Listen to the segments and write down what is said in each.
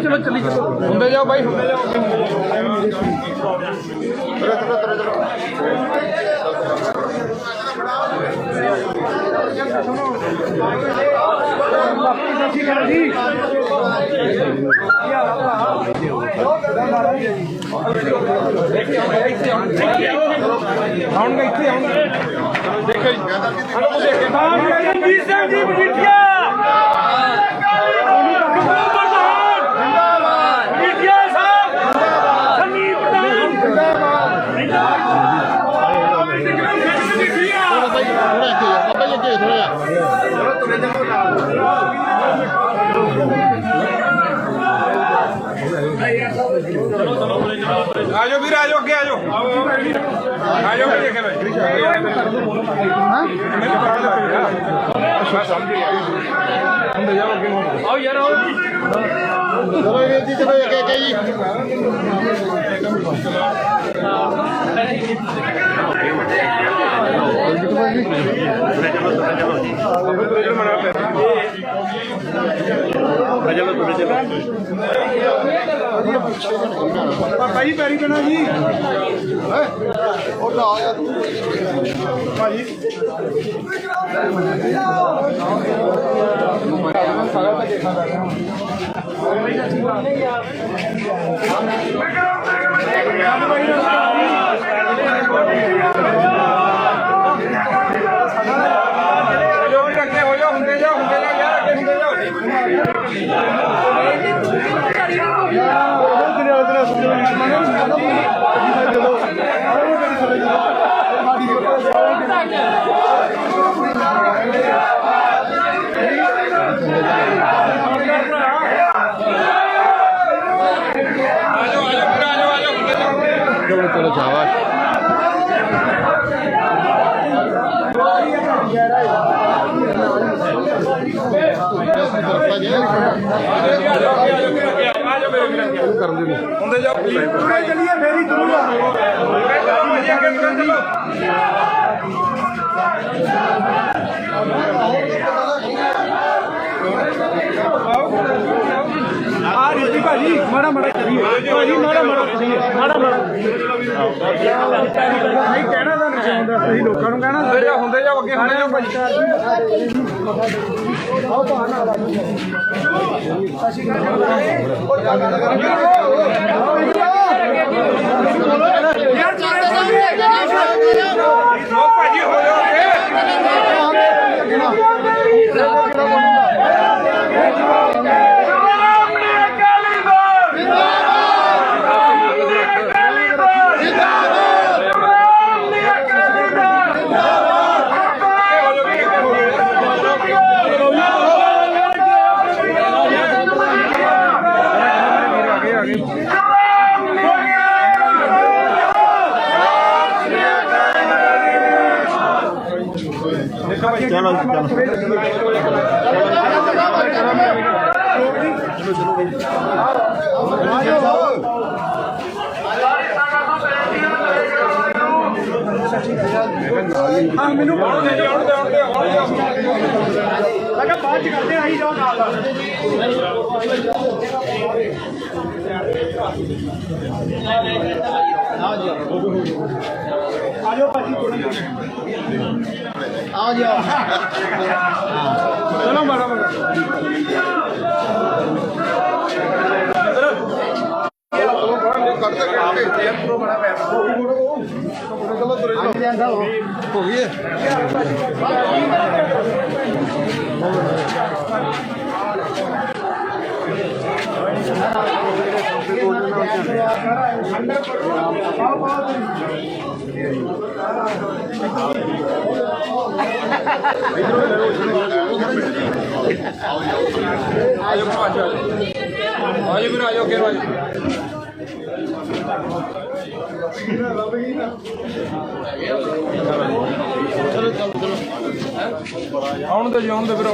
चलो चली चलो होंदे जाओ भाई होंदे जाओ आजो वीर आजो अगे आजो आजो देखे आओ यार आओ चलो ये जी चलो क्या जी भाई पैरी बना जी और ना आया तू भाजी सारा का देखा था चलो शाबाश चलिए मेरी भाजी माड़ा माड़ा चलिए भाजी माड़ा माड़ा चलिए माड़ा माड़ा नहीं कहना था नहीं चाहता सही लोगों को कहना होंदे जाओ अगे होंदे जाओ भाई आओ बहाना भाजी हो चलो मैनू बाद करते आई जाओ आ जाओ भाजी आ जाओ चलो बड़ा बड़ा हो गई आउन दे फिर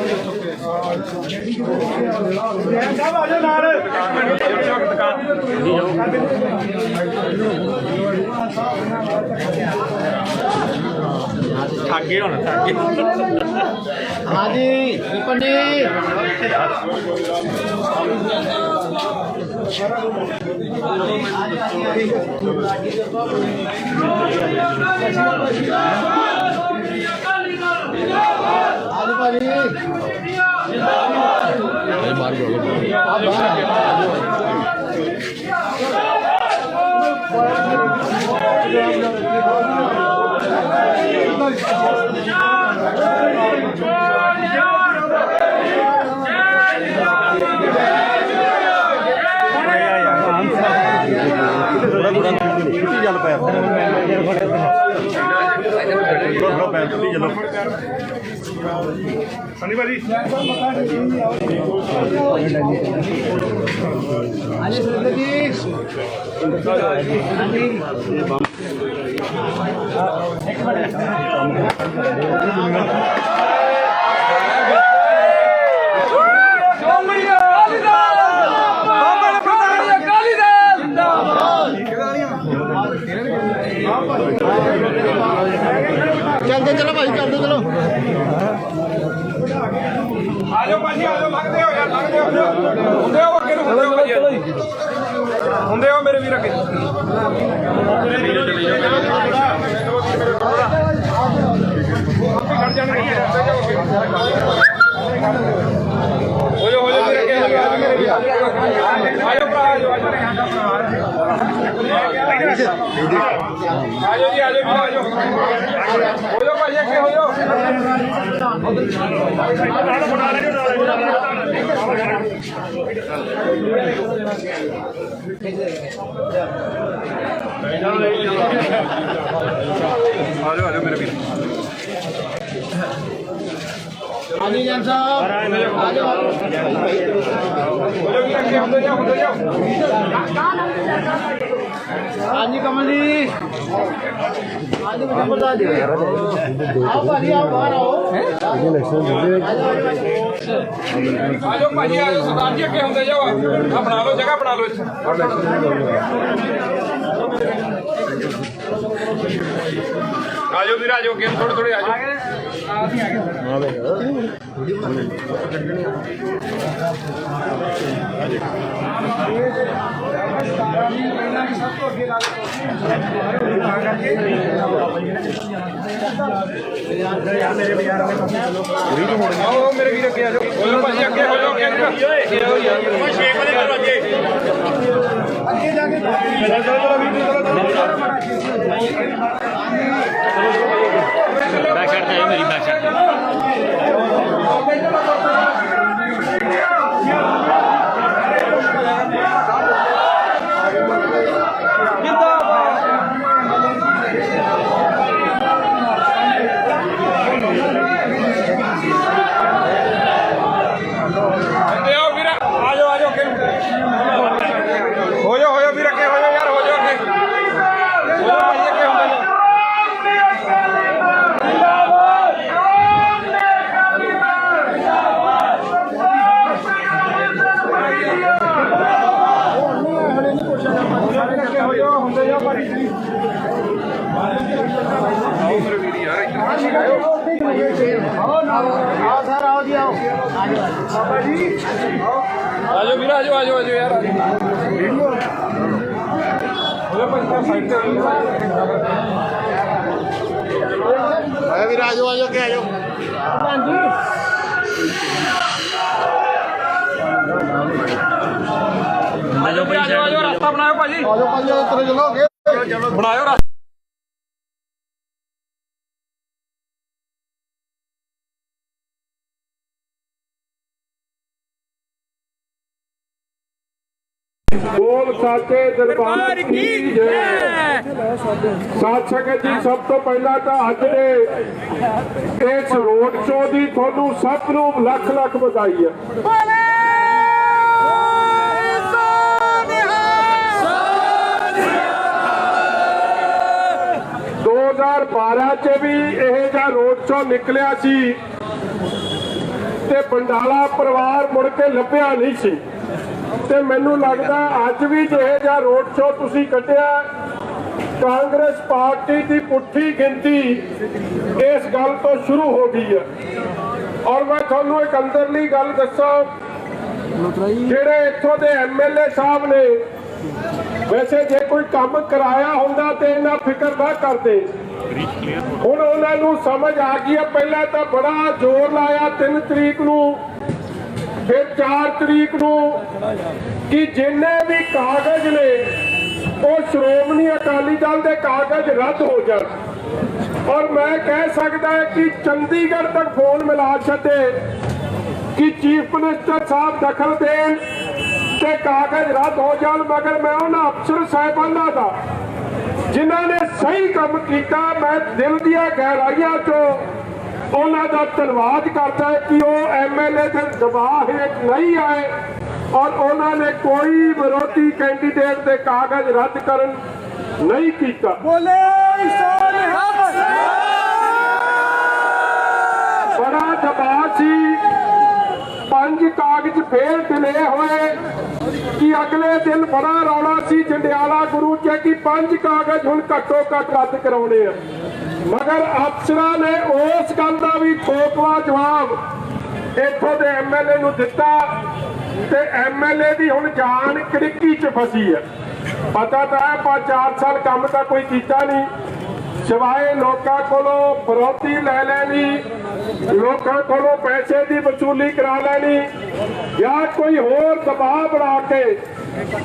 ठागे होना ठागे हाँ जी पंडित सनी भाजी चलते चलो भाई चलते चलो आजो भाजी आजो लगते हो यार लगते हो ਹੁੰਦੇ ਹੋ ਅੱਗੇ ਨੂੰ ਹੁੰਦੇ ਹੋ ਮੇਰੇ ਵੀਰ ਅੱਗੇ ਖੜ ਜਾਣਗੇ ਹੋ ਜਾ ਵੀਰ ਅੱਗੇ ਆਜੋ ਭਰਾ ਆਜੋ आजो जी आजो आजो हो जाओ भाई के हो जाओ आजो आजो मेरे भी आजी जान साहब आजो हो जाओ आजी कमल जी आज बता दे आओ भाजी आओ बाहर आओ आजो भाजी आजो सरदार जी अगे होंदे जाओ बना लो जगह बना लो आजो वीर आजो गेम थोड़े थोड़े आजो मेरे वीर अगे आजो बोलो भाजी अगे हो जाओ शेख वाले करो अगे अगे जाके बैक साइड है मेरी बैक साइड आजो वीर आजो आजो आजो यार वीर आजो आजो के आजो आजो आजो रास्ता बनाओ भाजी आजो भाजी चलो बनाओ रास्ता बोल साचे दरबार की जय साथ संगत जी सब तो पहला तो अज दे इस रोड शो की थानू सब नू लख लख बधाई है 2012 च भी यह रोड शो निकलिया सी ते बंडाला परिवार मुड़ के लभ्या नहीं सी ते मैनू लगदा अज भी जिहे जिहा रोड शो तुसीं कढिया कांग्रेस पार्टी की पुठी गिनती इस गल तो शुरू हो गई है। और मैं तुहानू एक अंदरली गल दस्सां ਜਿਹੜੇ ਇੱਥੋਂ ਦੇ MLA ਸਾਹਿਬ ਨੇ ਵੈਸੇ ਜੇ ਕੋਈ ਕੰਮ ਕਰਾਇਆ ਹੁੰਦਾ ਤੇ ਇਹਨਾਂ ਫਿਕਰ ਨਾ ਕਰਦੇ। ਹੁਣ ਉਹਨਾਂ ਨੂੰ ਸਮਝ ਆ ਗਈ ਹੈ। ਪਹਿਲਾਂ ਤਾਂ ਬੜਾ ਜ਼ੋਰ ਲਾਇਆ 3 ਤਰੀਕ ਨੂੰ, ਫਿਰ 4 ਤਰੀਕ ਨੂੰ ਕਿ ਜਿੰਨੇ ਵੀ ਕਾਗਜ਼ ਨੇ ਉਹ ਸ਼੍ਰੋਮਣੀ ਅਕਾਲੀ ਦਲ ਦੇ ਕਾਗਜ਼ ਰੱਦ ਹੋ ਜਾਣ। ਔਰ ਮੈਂ ਕਹਿ ਸਕਦਾ ਕਿ ਚੰਡੀਗੜ੍ਹ ਤੱਕ ਫੋਨ ਮਿਲਾ ਛੱਡੇ ਕਿ ਚੀਫ ਮਿਨਿਸਟਰ ਸਾਹਿਬ ਦਖਲ ਦੇਣ ਤੇ ਕਾਗਜ਼ ਰੱਦ ਹੋ ਜਾਣ। ਮਗਰ ਮੈਂ ਉਹਨਾਂ ਅਫਸਰ ਸਾਹਿਬਾਨਾਂ ਦਾ ਜਿਨ੍ਹਾਂ ਨੇ ਸਹੀ ਕੰਮ ਕੀਤਾ, ਮੈਂ ਦਿਲ ਦੀਆਂ ਗਹਿਰਾਈਆਂ ਚੋਂ ਉਹਨਾਂ ਦਾ ਧੰਨਵਾਦ ਕਰਦਾ ਕਿ ਉਹ MLA ਦੇ ਦਬਾਅ ਹੇਠ ਨਹੀਂ ਆਏ ਔਰ ਉਹਨਾਂ ਨੇ ਕੋਈ ਵਿਰੋਧੀ ਕੈਂਡੀਡੇਟ ਦੇ ਕਾਗਜ਼ ਰੱਦ ਕਰਨ ਨਹੀਂ ਕੀਤਾ। ਬੜਾ ਦਬਾਅ ਸੀ। 5 ਕਾਗਜ਼ ਫੇਰ ਡਿਲੇ ਹੋਏ ਕਿ ਅਗਲੇ ਦਿਨ ਬੜਾ ਰੌਲਾ ਸੀ ਜੰਡਿਆਲਾ ਗੁਰੂ ਚ ਕਿ 5 ਕਾਗਜ਼ ਹੁਣ ਘੱਟੋ ਘੱਟ ਰੱਦ ਕਰਾਉਣੇ ਆ। ਮਗਰ ਅਫਸਰਾਂ ਨੇ ਉਸ ਗੱਲ ਦਾ ਵੀ ਠੋਕਵਾ ਜਵਾਬ ਇੱਥੋਂ ਦੇ MLA ਨੂੰ ਦਿੱਤਾ ਤੇ MLA ਦੀ ਹੁਣ ਜਾਨ ਕੜਿੱਕੀ ਚ ਫਸੀ ਹੈ। ਪਤਾ ਤਾਂ ਹੈ 4 ਸਾਲ ਕੰਮ ਤਾਂ ਕੋਈ ਕੀਤਾ ਨਹੀਂ ਸਿਵਾਏ ਲੋਕਾਂ ਕੋਲੋਂ ਫਰੌਤੀ ਲੈ ਲੈਣੀ, ਲੋਕਾਂ ਕੋਲੋਂ ਪੈਸੇ ਦੀ ਵਸੂਲੀ ਕਰਾ ਲੈਣੀ ਜਾਂ ਕੋਈ ਹੋਰ ਦਬਾਅ ਬਣਾ ਕੇ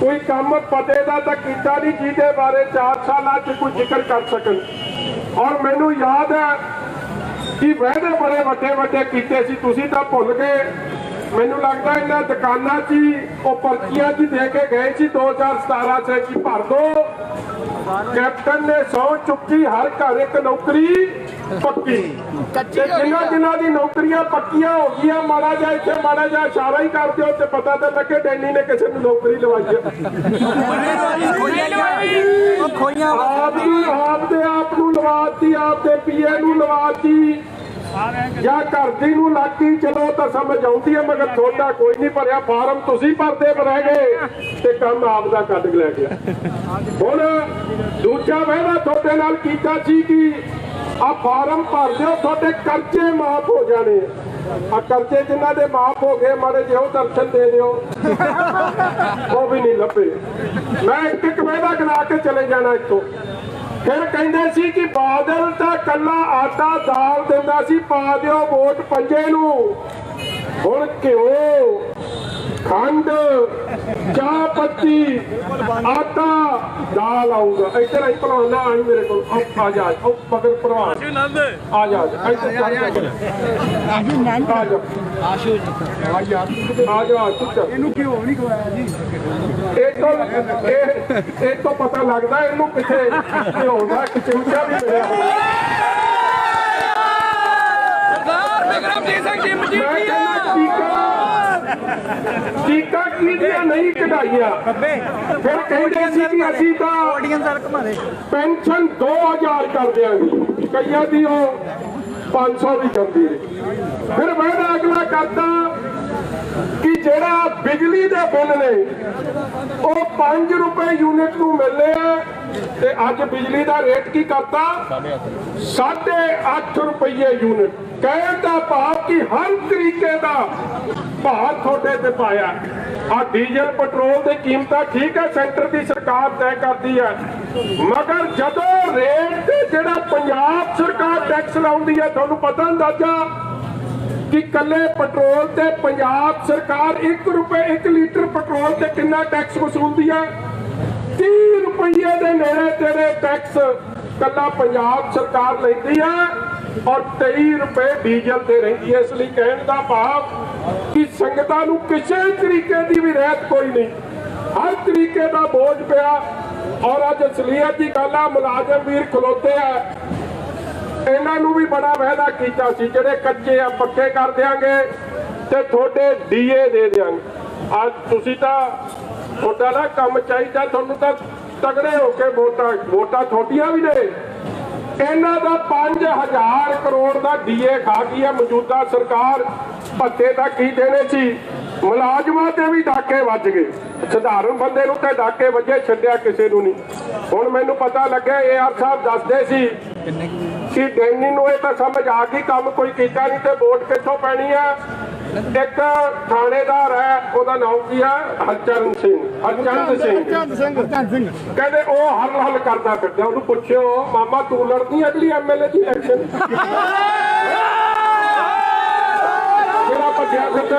ਕੋਈ ਕੰਮ ਪਤੇ ਦਾ ਤਾਂ ਕੀਤਾ ਨਹੀਂ ਜਿਹਦੇ ਬਾਰੇ 4 ਸਾਲਾਂ 'ਚ ਕੋਈ ਜ਼ਿਕਰ ਕਰ ਸਕਣ। ਔਰ ਮੈਨੂੰ ਯਾਦ ਹੈ ਕਿ ਵਾਅਦੇ ਬੜੇ ਵੱਡੇ ਵੱਡੇ ਕੀਤੇ ਸੀ, ਤੁਸੀਂ ਤਾਂ ਭੁੱਲ ਗਏ। ਮੈਨੂੰ ਲੱਗਦਾ ਇਹਨਾਂ ਦੁਕਾਨਾਂ 'ਚ ਹੀ ਉਹ ਪਰਚੀਆਂ 'ਚ ਦੇ ਕੇ ਗਏ ਸੀ 2017 'ਚ ਕਿ ਭਰ ਦੋ। ਕੈਪਟਨ ਨੇ ਸਹੁੰ ਚੁੱਕੀ ਹਰ ਘਰ ਇੱਕ ਨੌਕਰੀ ਪੱਕੀ। ਜਿਨ੍ਹਾਂ ਦੀ ਨੌਕਰੀਆਂ ਪੱਕੀਆਂ ਹੋ ਗਈਆਂ, ਮਾੜਾ ਜਿਹਾ ਇੱਥੇ ਮਾੜਾ ਜਿਹਾ ਇਸ਼ਾਰਾ ਹੀ ਕਰ ਦਿਓ ਤੇ ਪਤਾ ਤਾਂ ਲੱਗੇ ਡੈਨੀ ਨੇ ਕਿਸੇ ਨੂੰ ਨੌਕਰੀ ਲਵਾਈ ਹੈ। ਆਪ ਨੂੰ ਲਵਾਤੀ, ਆਪ ਦੇ PA ਨੂੰ ਲਵਾਤੀ ਜਾਂ ਘਰ ਦੀ ਨੂੰ ਲਾਗੀ। ਚਲੋ ਤਾਂ ਸਮਝ ਆਉਂਦੀ ਹੈ ਮਗਰ ਤੁਹਾਡਾ ਕੋਈ ਨਹੀਂ ਭਰਿਆ ਫਾਰਮ, ਤੁਸੀਂ ਭਰਦੇ ਰਹਿ ਗਏ ਤੇ ਕੰਮ ਆਪ ਦਾ ਕੱਢ ਲੈ ਗਿਆ। ਹੁਣ ਦੂਜਾ ਵਾਅਦਾ ਤੁਹਾਡੇ ਨਾਲ ਕੀਤਾ ਸੀ ਕਿ ਆ ਫਾਰਮ ਭਰ ਦਿਓ ਤੁਹਾਡੇ ਕਰਜ਼ੇ ਮਾਫ ਹੋ ਜਾਣੇ। ਆ ਕਰਜ਼ੇ ਜਿਨ੍ਹਾਂ ਦੇ ਮਾਫ ਹੋ ਗਏ ਮਾੜੇ ਜਿਹੇ ਦਰਸ਼ਨ ਦੇ ਦਿਓ, ਉਹ ਵੀ ਨਹੀਂ ਲੱਭੇ। ਮੈਂ ਇੱਕ ਵਾਅਦਾ ਗਿਣਾ ਕੇ ਚਲੇ ਜਾਣਾ ਇੱਥੋਂ। ਫਿਰ ਕਹਿੰਦੇ ਸੀ ਕਿ ਬਾਦਲ ਤਾਂ ਕੱਲਾ ਆਟਾ ਦਾਲ ਦਿੰਦਾ ਸੀ, ਪਾ ਦਿਓ ਵੋਟ ਪੰਜੇ ਨੂੰ। ਹੁਣ ਘਿਓ, ਖੰਡ, ਚਾਹ ਪੱਤੀ, ਆਟਾ, ਦਾਲ ਆਊਗਾ। ਇੱਧਰ ਆਈ ਭਲਵਾਨਾ ਆਈ ਮੇਰੇ ਕੋਲ, ਆ ਜਾ ਮਗਰ ਭਲਵਾਨ ਆ ਜਾ ਇਹਨੂੰ ਘਿਓ ਨਹੀਂ ਖਵਾਇਆ ਜੀ। ਇਹ ਤੋਂ ਪਤਾ ਲੱਗਦਾ ਇਹਨੂੰ ਕਿੱਥੇ ਘਿਓ ਦਾ ਇੱਕ ਚਮਚਾ ਵੀ ਮਿਲਿਆ। ਟੀਕਾ ਕਿਹਦੀਆਂ ਨਹੀਂ ਕਢਾਈਆਂ। ਫਿਰ ਕਹਿੰਦੇ ਸੀ ਕਿ ਅਸੀਂ ਤਾਂ ਪੈਨਸ਼ਨ 2000 ਕਰ ਦਿਆਂਗੇ, ਕਈਆਂ ਦੀ ਉਹ 500 ਵੀ ਜਾਂਦੀ ਹੈ। ਫਿਰ ਵਾਅਦਾ ਅਗਲਾ ਕਰਦਾ ਕਿ ਜਿਹੜਾ ਬਿਜਲੀ ਦੇ ਬਿੱਲ ਨੇ ਉਹ 5 ਰੁਪਏ ਯੂਨਿਟ ਨੂੰ ਮਿਲਨੇ ਆ ਤੇ ਅੱਜ ਬਿਜਲੀ ਦਾ ਰੇਟ ਕੀ ਕਰਤਾ 8.5 ਰੁਪਏ ਯੂਨਿਟ। ਕਹਿਣ ਦਾ ਭਾਵ ਕਿ ਹਰ ਤਰੀਕੇ ਦਾ ਭਾਰ ਤੁਹਾਡੇ ਤੇ ਪਾਇਆ। ਆ ਡੀਜ਼ਲ ਪੈਟਰੋਲ ਦੀ ਕੀਮਤਾਂ ਠੀਕ ਹੈ ਸੈਂਟਰ ਦੀ ਸਰਕਾਰ ਤੈਅ ਕਰਦੀ ਹੈ, ਮਗਰ ਜਦੋਂ ਰੇਟ ਤੇ ਜਿਹੜਾ ਪੰਜਾਬ ਸਰਕਾਰ ਟੈਕਸ ਲਾਉਂਦੀ ਹੈ, ਤੁਹਾਨੂੰ ਪਤਾ ਅੰਦਾਜ਼ਾ ਕਿ ਕੱਲੇ ਪੈਟਰੋਲ ਤੇ ਪੰਜਾਬ ਸਰਕਾਰ 1 ਰੁਪਏ 1 ਲੀਟਰ ਪੈਟਰੋਲ ਤੇ ਕਿੰਨਾ ਟੈਕਸ ਵਸੂਲਦੀ ਹੈ? 30 ਰੁਪਏ ਦੇ ਨੇੜੇ ਤੇੜੇ ਟੈਕਸ ਕੱਲਾ ਪੰਜਾਬ ਸਰਕਾਰ ਲੈਂਦੀ ਹੈ ਔਰ 23 ਰੁਪਏ ਡੀਜ਼ਲ ਤੇ ਰਹਿੰਦੀ ਹੈ। ਇਸ ਲਈ ਕਹਿਣ ਦਾ ਭਾਵ ਕਿ ਸੰਗਤਾਂ ਨੂੰ ਕਿਸੇ ਤਰੀਕੇ ਦੀ ਵੀ ਰਹਿਤ ਕੋਈ ਨਹੀਂ, ਹਰ ਤਰੀਕੇ ਦਾ ਬੋਝ ਪਿਆ। ਔਰ ਅੱਜ ਅਸਲੀਅਤ ਦੀ ਗੱਲ ਆ, ਮੁਲਾਜ਼ਮ ਵੀਰ ਖਲੋਤੇ ਆ, ਇਹਨਾਂ ਨੂੰ ਵੀ ਬੜਾ ਵਾਅਦਾ ਕੀਤਾ ਸੀ ਜਿਹੜੇ ਕੱਚੇ ਆ ਪੱਕੇ ਕਰ ਦਿਆਂਗੇ ਤੇ ਤੁਹਾਡੇ DA ਦੇ ਦਿਆਂਗੇ। ਅੱਜ ਤੁਸੀਂ ਤਾਂ ਤੁਹਾਡਾ ਨਾ ਕੰਮ ਚਾਹੀਦਾ, ਤੁਹਾਨੂੰ ਤਾਂ ਤਗੜੇ ਹੋ ਕੇ ਵੋਟਾਂ ਤੁਹਾਡੀਆਂ ਵੀ ਨੇ। ਇਹਨਾਂ ਦਾ 5000 ਕਰੋੜ ਦਾ DA ਖਾ ਗਈ ਹੈ ਮੌਜੂਦਾ ਸਰਕਾਰ। ਭੱਤੇ ਤਾਂ ਕੀ ਦੇਣੇ ਸੀ, ਮੁਲਾਜ਼ਮਾਂ ਤੇ ਵੀ ਡਾਕੇ ਵੱਜ ਗਏ, ਸਧਾਰਨ ਬੰਦੇ ਨੂੰ ਤੇ ਡਾਕੇ ਵੱਜੇ, ਛੱਡਿਆ ਕਿਸੇ ਨੂੰ ਨਹੀਂ। ਹੁਣ ਮੈਨੂੰ ਪਤਾ ਲੱਗਿਆ AR ਸਾਹਿਬ ਦੱਸਦੇ ਸੀ ਕਿ ਡੈਨੀ ਨੂੰ ਇਹ ਤਾਂ ਸਮਝ ਆ ਗਈ ਕੰਮ ਕੋਈ ਕੀਤਾ ਨਹੀਂ ਤੇ ਵੋਟ ਕਿੱਥੋਂ ਪੈਣੀ ਆ। ਇੱਕ ਥਾਣੇਦਾਰ ਹੈ, ਉਹਦਾ ਨਾਮ ਕੀ ਹੈ? ਹਰਚੰਦ ਸਿੰਘ। ਕਹਿੰਦੇ ਉਹ ਹੱਲ ਕਰਦਾ ਫਿਰਦਾ। ਉਹਨੂੰ ਪੁੱਛਿਓ ਮਾਮਾ ਤੂੰ ਲੜਦੀ ਅਗਲੀ ਐਮਐਲਏ ਦੀ ਇਲੈਕਸ਼ਨ? ਮੇਰਾ ਭੱਜਿਆ ਫਿਰਦਾ।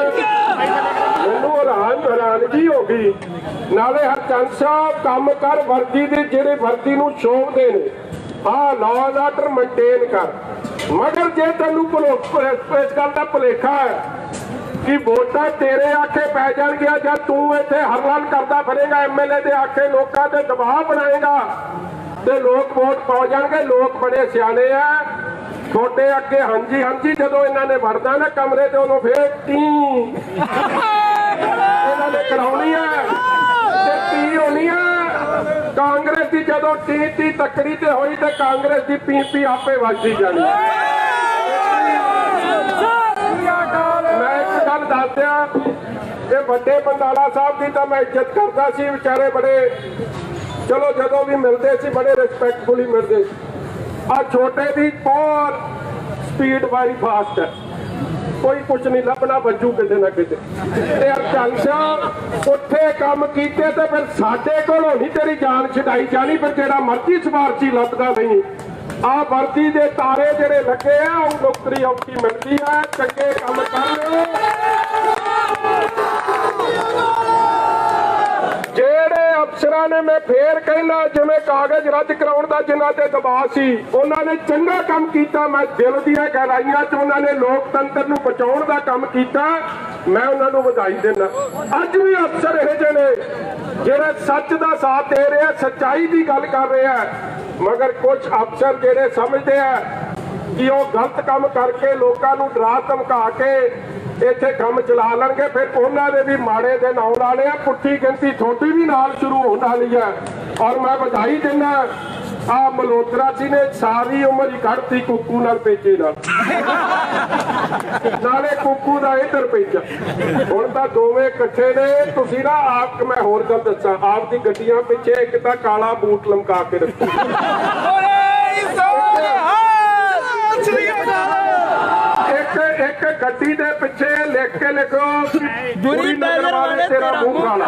ਮੈਨੂੰ ਹੈਰਾਨਗੀ ਹੋ ਗਈ। ਨਾਲੇ ਹਰਚੰਦ ਸਾਹਿਬ ਕੰਮ ਕਰ ਵਰਦੀ ਦੀ, ਜਿਹੜੇ ਵਰਦੀ ਨੂੰ ਸ਼ੋਭਦੇ ਨੇ, ਹਾਂ ਲਾਅ ਐਂਡ ਆਰਡਰ ਮੇਨਟੇਨ ਕਰ। ਮਗਰ ਜੇ ਤੈਨੂੰ ਇਸ ਗੱਲ ਦਾ ਭੁਲੇਖਾ ਹੈ ਕਿ ਵੋਟਾਂ ਤੇਰੇ ਆਖੇ ਪੈ ਜਾਣਗੀਆਂ ਜਾਂ ਤੂੰ ਇੱਥੇ ਹਰਲਾਲ ਕਰਦਾ ਫਿਰੇਗਾ ਐਮਐਲਏ ਦੇ ਆਖੇ, ਲੋਕਾਂ ਤੇ ਦਬਾਅ ਬਣਾਏਗਾ ਤੇ ਲੋਕ ਵੋਟ ਪਾ ਜਾਣਗੇ। ਲੋਕ ਬੜੇ ਸਿਆਣੇ ਆ, ਛੋਟੇ ਅੱਗੇ ਹਾਂਜੀ ਹਾਂਜੀ ਜਦੋਂ ਇਹਨਾਂ ਨੇ ਵੜਦਾ ਨਾ ਕਮਰੇ ਤੇ ਉਦੋਂ ਫੇਰ ਇਹਨਾਂ ਨੇ ਕਰਾਉਣੀ ਹੈ ਤੇ ਟੀ ਹੋਣੀ ਹੈ। ਕਾਂਗਰਸ ਦੀ ਜਦੋਂ ਟੀ ਤੱਕੜੀ ਤੇ ਹੋਈ ਤੇ ਕਾਂਗਰਸ ਦੀ ਪੀ ਆਪੇ ਵੱਜਦੀ ਜਾਣੀ। ਮੈਂ ਇੱਕ ਗੱਲ ਦੱਸ ਦਿਆਂ, ਇਹ ਵੱਡੇ ਬੰਦਾਲਾ ਸਾਹਿਬ ਦੀ ਤਾਂ ਮੈਂ ਇੱਜ਼ਤ ਕਰਦਾ ਸੀ, ਵਿਚਾਰੇ ਬੜੇ ਚਲੋ ਜਦੋਂ ਵੀ ਮਿਲਦੇ ਸੀ ਬੜੇ ਰਿਸਪੈਕਟਫੁਲੀ ਮਿਲਦੇ ਸੀ। ਆ ਛੋਟੇ ਦੀ ਬਹੁਤ ਸਪੀਡ ਵਾਰੀ ਫਾਸਟ ਹੈ, ਕੋਈ ਕੁਝ ਨਹੀਂ ਲੱਭਣਾ, ਵੱਜੂ ਕਿਤੇ ਨਾ ਕਿਤੇ। ਤੇ ਹਰਚੰਦ ਸਾਹਿਬ ਉੱਥੇ ਕੰਮ ਕੀਤੇ ਤੇ ਫਿਰ ਸਾਡੇ ਕੋਲੋਂ ਨਹੀਂ ਤੇਰੀ ਜਾਨ ਛਡਾਈ ਜਾਣੀ, ਫਿਰ ਜਿਹੜਾ ਮਰਜ਼ੀ ਸਿਫਾਰਸ਼ੀ ਲੱਭਦਾ ਨਹੀਂ। ਆ ਵਰਦੀ ਦੇ ਤਾਰੇ ਜਿਹੜੇ ਲੱਗੇ ਆ ਉਹ ਨੌਕਰੀ ਔਖੀ ਮਿਲਦੀ ਆ, ਚੰਗੇ ਕੰਮ ਕਰ ਲਓ। ਜਿਹੜੇ ਅਫਸਰਾਂ ਨੇ, ਮੈਂ ਫੇਰ ਕਹਿਣਾ, ਜਿਵੇਂ ਕਾਗਜ਼ ਰੱਦ ਕਰਾਉਣ ਦਾ ਜਿਨ੍ਹਾਂ ਤੇ ਦਬਾਅ ਸੀ, ਉਹਨਾਂ ਨੇ ਚੰਗਾ ਕੰਮ ਕੀਤਾ। ਮੈਂ ਦਿਲ ਦੀਆਂ ਗਹਿਰਾਈਆਂ 'ਚ ਉਹਨਾਂ ਨੇ ਲੋਕਤੰਤਰ ਨੂੰ ਬਚਾਉਣ ਦਾ ਕੰਮ ਕੀਤਾ, ਮੈਂ ਉਹਨਾਂ ਨੂੰ ਵਧਾਈ ਦਿੰਦਾ। ਅੱਜ ਵੀ ਅਫਸਰ ਇਹੋ ਜਿਹੇ ਨੇ ਜਿਹੜੇ ਸੱਚ ਦਾ ਸਾਥ ਦੇ ਰਹੇ ਆ, ਸੱਚਾਈ ਦੀ ਗੱਲ ਕਰ ਰਹੇ ਆ। ਮਗਰ ਕੁਝ ਅਫਸਰ ਜਿਹੜੇ ਸਮਝਦੇ ਆ ਕਿ ਉਹ ਗਲਤ ਕੰਮ ਕਰਕੇ ਲੋਕਾਂ ਨੂੰ ਡਰਾ ਧਮਕਾ ਕੇ ਇੱਥੇ ਕੰਮ ਚਲਾ ਲੈਣਗੇ, ਫਿਰ ਉਹਨਾਂ ਦੇ ਵੀ ਮਾੜੇ ਦਿਨ ਆਉਣ ਵਾਲੇ ਆ। ਪੁੱਠੀ ਗਿਣਤੀ ਤੁਹਾਡੀ ਵੀ ਨਾਲ ਸ਼ੁਰੂ ਹੋਣ ਵਾਲੀ ਹੈ। ਔਰ ਮੈਂ ਵਧਾਈ ਦਿੰਦਾ ਆ ਮਲਹੋਤਰਾ ਜੀ ਨੇ ਸਾਰੀ ਉਮਰ ਹੀ ਕੱਢਤੀ ਕੁੱਕੂ ਨਾਲ ਪੇਚੇ ਨਾਲ, ਨਾਲੇ ਕੁੱਕੂ ਦਾ ਇੱਧਰ ਪੇਚਾ। ਹੁਣ ਤਾਂ ਦੋਵੇਂ ਇਕੱਠੇ ਨੇ। ਤੁਸੀਂ ਨਾ ਆਪ, ਮੈਂ ਹੋਰ ਗੱਲ ਦੱਸਾਂ, ਆਪ ਦੀ ਗੱਡੀਆਂ ਪਿੱਛੇ ਇੱਕ ਤਾਂ ਕਾਲਾ ਬੂਟ ਲਮਕਾ ਕੇ ਰੱਖੋ। ਇੱਕ ਗੱਡੀ ਦੇ ਪਿੱਛੇ ਲਿਖ ਕੇ ਲਿਖੋ ਪੂਰੀ ਨਜ਼ਰ ਵਾਲੇ ਤੇਰਾ ਮੂੰਹ ਕਾਲਾ,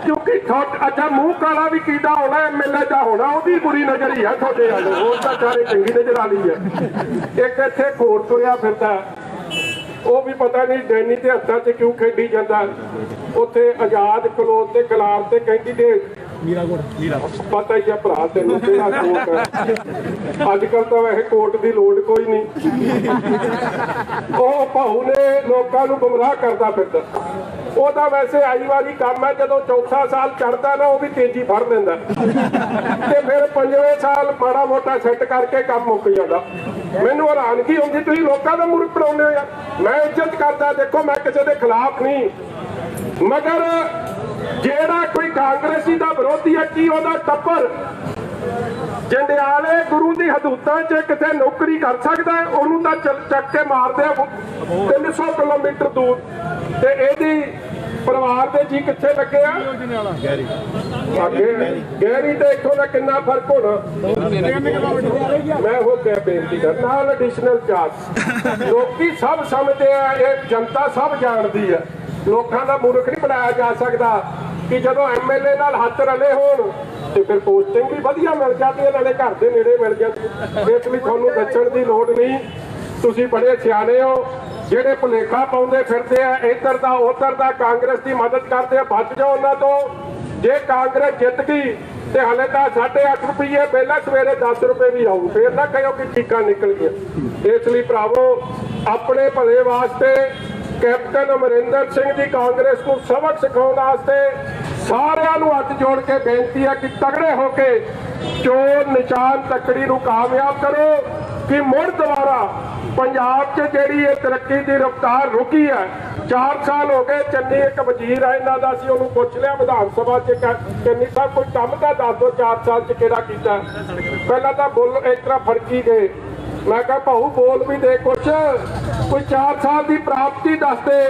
ਕਿਉਂਕਿ ਅੱਛਾ ਮੂੰਹ ਕਾਲਾ ਵੀ ਕਿਹਦਾ ਹੋਣਾ? ਐਮਐਲਏ ਦਾ ਹੋਣਾ, ਉਹਦੀ ਬੁਰੀ ਨਜ਼ਰ ਹੀ ਹੈ ਤੁਹਾਡੇ ਵੱਲ, ਉਹ ਤਾਂ ਸਾਰੇ ਚੰਗੀ ਨਜ਼ਰ ਵਾਲੀ ਹੈ। ਇੱਕ ਇੱਥੇ ਘੋੜ ਤੁਰਿਆ ਫਿਰਦਾ, ਉਹ ਵੀ ਪਤਾ ਨਹੀਂ ਡੈਨੀ ਦੇ ਹੱਥਾਂ 'ਚ ਕਿਉਂ ਖੇਡੀ ਜਾਂਦਾ। ਉੱਥੇ ਆਜ਼ਾਦ ਕਲੋਨ ਦੇ ਖਿਲਾਫ ਤੇ ਕਹਿੰਦੀ ਤੇ ਪਤਾ ਹੀ ਆ ਭਰਾ ਤੈਨੂੰ ਕਿਹੜਾ ਕੋਟ ਹੈ। ਅੱਜ ਕੱਲ ਤਾਂ ਵੈਸੇ ਕੋਟ ਦੀ ਲੋੜ ਕੋਈ ਨਹੀਂ। ਉਹ ਭਾਊ ਨੇ ਲੋਕਾਂ ਨੂੰ ਗੁੰਮਰਾਹ ਕਰਦਾ ਫਿਰਦਾ। ਉਹਦਾ ਵੈਸੇ ਆਈ ਵਾਰੀ ਕੰਮ ਹੈ, ਜਦੋਂ ਚੌਥਾ ਸਾਲ ਚੜ੍ਹਦਾ ਨਾ ਉਹ ਵੀ ਤੇਜ਼ੀ ਫੜ ਲੈਂਦਾ ਤੇ ਫਿਰ 5ਵੇਂ ਸਾਲ ਮਾੜਾ ਮੋਟਾ ਸੈੱਟ ਕਰਕੇ ਕੰਮ ਮੁੱਕ ਜਾਂਦਾ। ਮੈਨੂੰ ਹੈਰਾਨਗੀ ਹੁੰਦੀ ਤੁਸੀਂ ਲੋਕਾਂ ਦਾ ਮੂਰਖ ਬਣਾਉਂਦੇ ਹੋ ਯਾਰ। ਮੈਂ ਇੱਜ਼ਤ ਕਰਦਾ, ਦੇਖੋ ਮੈਂ ਕਿਸੇ ਦੇ ਖਿਲਾਫ ਨਹੀਂ, ਮਗਰ ਜਿਹੜਾ ਕੋਈ ਕਾਂਗਰਸੀ ਦਾ ਵਿਰੋਧੀ ਹੈ, ਕੀ ਉਹਦਾ ਟੱਬਰ ਜੰਡਿਆਲੇ ਗੁਰੂ ਦੀ ਹਦੂਦਾਂ 'ਚ ਕਿਤੇ ਨੌਕਰੀ ਕਰ ਸਕਦਾ? ਉਹਨੂੰ ਤਾਂ ਚੱਕ ਕੇ ਮਾਰਦੇ ਆ 300 ਕਿਲੋਮੀਟਰ ਦੂਰ। ਤੇ ਇਹਦੀ ਪਰਿਵਾਰ ਦੇ ਜੀ ਕਿੱਥੇ ਲੱਗੇ ਆ? ਗਹਿਰੀ ਤੇ ਇੱਥੋਂ ਦਾ ਕਿੰਨਾ ਫਰਕ ਹੋਣਾ? ਮੈਂ ਉਹ ਕਹਿ ਬੇਨਤੀ ਕਰ ਨਾਲ ਐਡੀਸ਼ਨਲ ਚਾਰਜ। ਲੋਕੀ ਸਭ ਸਮਝਦੇ ਆ, ਇਹ ਜਨਤਾ ਸਭ ਜਾਣਦੀ ਹੈ। ਲੋਕਾਂ ਦਾ ਮੂਰਖ ਨਹੀਂ ਬਣਾਇਆ ਜਾ ਸਕਦਾ ਕਿ ਜਦੋਂ ਐਮਐਲਏ ਨਾਲ ਹੱਥ ਰਲੇ ਹੋਣ ਤੇ ਫਿਰ ਪੋਸਟਿੰਗ ਵੀ ਵਧੀਆ ਮਿਲ ਜਾਂਦੀ ਹੈ, ਨਾਲੇ ਘਰ ਦੇ ਨੇੜੇ ਮਿਲ ਜਾਂਦੀ। ਇਸ ਲਈ ਤੁਹਾਨੂੰ ਦੱਸਣ ਦੀ ਲੋੜ ਨਹੀਂ, ਤੁਸੀਂ ਬੜੇ ਸਿਆਣੇ ਹੋ। ਜਿਹੜੇ ਭੁਲੇਖਾ ਪਾਉਂਦੇ ਫਿਰਦੇ ਆ ਇੱਧਰ ਦਾ ਉੱਧਰ ਦਾ, ਕਾਂਗਰਸ ਦੀ ਮਦਦ ਕਰਦੇ ਆ, ਬਚ ਜਾਓ ਉਹਨਾਂ ਤੋਂ। ਜੇ ਕਾਂਗਰਸ ਜਿੱਤ ਗਈ ਤੇ ਹਲੇ ਤਾਂ 8.5 ਰੁਪਏ ਪਹਿਲਾਂ, ਸਵੇਰੇ 10 ਰੁਪਏ ਵੀ ਆਊ, ਫੇਰ ਨਾ ਕਹੋ ਕਿ ਚੀਕਾਂ ਨਿਕਲ ਗਈਆਂ। ਇਸ ਲਈ ਭਰਾਵੋ, ਆਪਣੇ ਭਲੇ ਵਾਸਤੇ ਕੈਪਟਨ ਅਮਰਿੰਦਰ ਸਿੰਘ ਦੀ ਕਾਂਗਰਸ ਨੂੰ ਸਬਕ ਸਿਖਾਉਣ ਵਾਸਤੇ ਸਾਰਿਆਂ ਨੂੰ ਹੱਥ ਜੋੜ ਕੇ ਬੇਨਤੀ ਹੈ ਕਿ ਤਗੜੇ ਹੋ ਕੇ ਚੋਣ ਨਿਸ਼ਾਨ ਤੱਕੜੀ ਨੂੰ ਕਾਮਯਾਬ ਕਰੋ ਕਿ ਮੁੜ ਦੁਬਾਰਾ ਪੰਜਾਬ 'ਚ ਜਿਹੜੀ ਇਹ ਤਰੱਕੀ ਦੀ ਰਫ਼ਤਾਰ ਰੁਕੀ ਹੈ। 4 ਸਾਲ ਹੋ ਗਏ। ਚੰਨੀ ਇੱਕ ਵਜ਼ੀਰ ਹੈ ਇਹਨਾਂ ਦਾ, ਸੀ ਉਹਨੂੰ ਪੁੱਛ ਲਿਆ ਵਿਧਾਨ ਸਭਾ 'ਚ, ਚੰਨੀ ਸਾਹਿਬ ਕੋਈ ਕੰਮ ਤਾਂ ਦੱਸ ਦਿਓ 4 ਸਾਲ 'ਚ ਕਿਹੜਾ ਕੀਤਾ। ਪਹਿਲਾਂ ਤਾਂ ਬੋਲ ਇਸ ਤਰ੍ਹਾਂ ਫੜਕੀ ਗਏ। ਮੈਂ ਕਿਹਾ ਭਾਊ ਬੋਲ ਵੀ ਦੇ ਕੁਛ, ਕੋਈ 4 ਸਾਲ ਦੀ ਪ੍ਰਾਪਤੀ ਦੱਸ ਦੇ।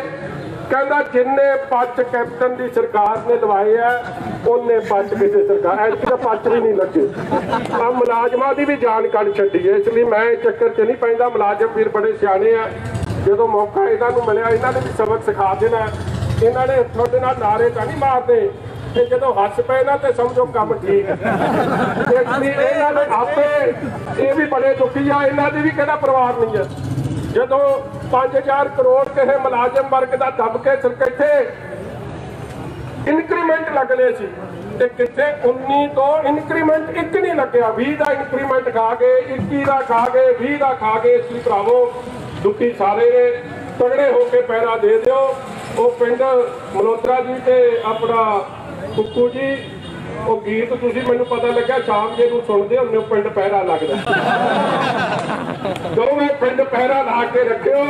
ਕਹਿੰਦਾ ਜਿੰਨੇ ਪੱਚ ਕੈਪਟਨ ਦੀ ਸਰਕਾਰ ਨੇ ਲਵਾਏ ਆ ਉਹਨੇ ਪੱਚ ਕਿਸੇ ਸਰਕਾਰ ਐਤਕੀ ਤਾਂ ਪੱਚ ਵੀ ਨਹੀਂ ਲੱਗੇ। ਆ ਮੁਲਾਜ਼ਮਾਂ ਦੀ ਵੀ ਜਾਨ ਕੱਢ ਛੱਡੀ ਹੈ। ਇਸ ਲਈ ਮੈਂ ਚੱਕਰ 'ਚ ਨਹੀਂ ਪੈਂਦਾ। ਮੁਲਾਜ਼ਮ ਵੀਰ ਬੜੇ ਸਿਆਣੇ ਆ, ਜਦੋਂ ਮੌਕਾ ਇਹਨਾਂ ਨੂੰ ਮਿਲਿਆ ਇਹਨਾਂ ਨੇ ਵੀ ਸਬਕ ਸਿਖਾ ਦੇਣਾ। ਇਹਨਾਂ ਨੇ ਤੁਹਾਡੇ ਨਾਲ ਨਾਰੇ ਤਾਂ ਨਹੀਂ ਮਾਰਦੇ ਤੇ ਜਦੋਂ ਹੱਸ ਪਏ ਨਾ ਤੇ ਸਮਝੋ ਕੰਮ ਠੀਕ ਹੈ। ਤੇ ਇਹਨਾਂ ਨੇ ਆਪੇ ਇਹ ਵੀ ਬੜੇ ਦੁਖੀ ਆ, ਇਹਨਾਂ ਦੀ ਵੀ ਕਿਹੜਾ ਪਰਿਵਾਰ ਨਹੀਂ ਹੈ। ਜਦੋਂ 5000 ਕਰੋੜ ਕਿਸੇ ਮੁਲਾਜ਼ਮ ਵਰਗ ਦਾ ਦੱਬ ਕੇ ਸਰਕੇਠੇ ਇਨਕਰੀਮੈਂਟ ਲੱਗਣੇ ਸੀ ਤੇ ਕਿੱਥੇ 19 ਤੋਂ ਇਨਕਰੀਮੈਂਟ ਇੱਕ ਨਹੀਂ ਲੱਗਿਆ। 20 ਦਾ ਇਨਕਰੀਮੈਂਟ ਖਾ ਗਏ, 21 ਦਾ ਖਾ ਗਏ, 20 ਦਾ ਖਾ ਗਏ। ਸੀ ਭਰਾਵੋ ਦੁਖੀ ਸਾਰੇ ਨੇ, ਤਗੜੇ ਹੋ ਕੇ ਪੈਰਾ ਦੇ ਦਿਓ। ਉਹ ਪਿੰਡ ਮਲੋਤਰਾ ਜੀ ਤੇ ਆਪਣਾ ਕੁੱਕੂ ਜੀ, ਉਹ ਗੀਤ ਤੁਸੀਂ ਮੈਨੂੰ ਪਤਾ ਲੱਗਾ ਸ਼ਾਮ ਜੇ ਨੂੰ ਸੁਣਦੇ ਹੁੰਦੇ ਹੋ, ਪਿੰਡ ਪਹਿਰਾ ਲੱਗਦਾ। ਦੋਵੇਂ ਪਿੰਡ ਪਹਿਰਾ ਲਾ ਕੇ ਰੱਖਿਓ,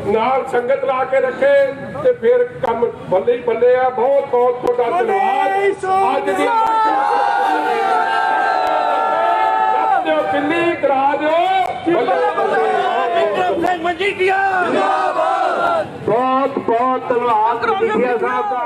ਨਾਲ ਸੰਗਤ ਲਾ ਕੇ ਰੱਖੇ ਤੇ ਫਿਰ ਕੰਮ ਬੱਲੇ ਹੀ ਬੱਲੇ ਆ। ਬਹੁਤ ਬਹੁਤ ਤੁਹਾਡਾ ਧੰਨਵਾਦ। ਅੱਜ ਦੀ ਦਿਓ ਦਿੱਲੀ ਕਰਾ ਦਿਓ। ਮਜੀਠੀਆ ਬਹੁਤ ਬਹੁਤ ਧੰਨਵਾਦ ਮਜੀਠੀਆ ਸਾਹਿਬ ਦਾ।